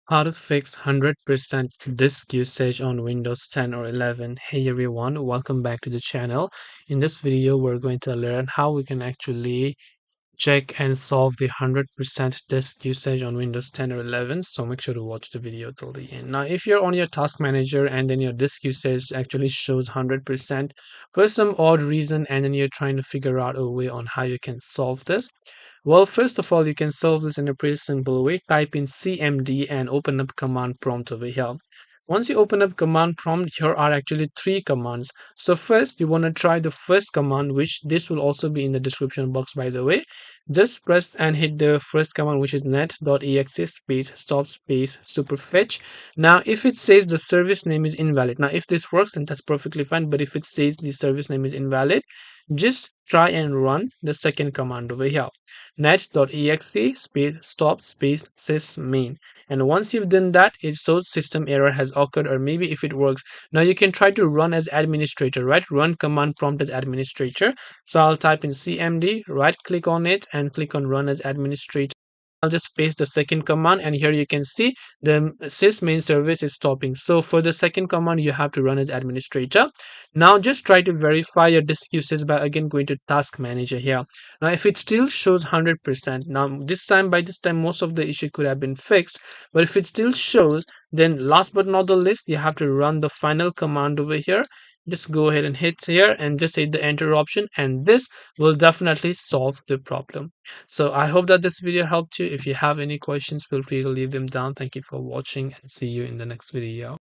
How to fix 100% disk usage on Windows 10 or 11. Hey everyone, welcome back to the channel. In this video, we're going to learn how we can actually check and solve the 100% disk usage on Windows 10 or 11. So make sure to watch the video till the end. Now, if you're on your task manager and then your disk usage actually shows 100% for some odd reason, and then you're trying to figure out a way on how you can solve this. Well, first of all, you can solve this in a pretty simple way. Type in cmd and open up command prompt over here. Once you open up command prompt, here are actually three commands. So first, you want to try the first command, which this will also be in the description box, by the way. Just press and hit the first command, which is net.exe space stop space superfetch. Now, if it says the service name is invalid, now if this works, then that's perfectly fine. But if it says the service name is invalid, just try and run the second command over here, net.exe space stop space sysmain. And once you've done that, it shows system error has occurred, or maybe if it works, now you can try to run as administrator, right? Run command prompt as administrator. So I'll type in cmd, right click on it and click on run as administrator. I'll just paste the second command, and here you can see the sysmain service is stopping. So for the second command, you have to run as administrator. Now just try to verify your disk usage by again going to task manager here. Now if it still shows 100%, now by this time most of the issue could have been fixed, but if it still shows, then last but not the least, you have to run the final command over here. Just go ahead and hit here and just hit the enter option, and this will definitely solve the problem. So I hope that this video helped you. If you have any questions, feel free to leave them down. Thank you for watching and see you in the next video.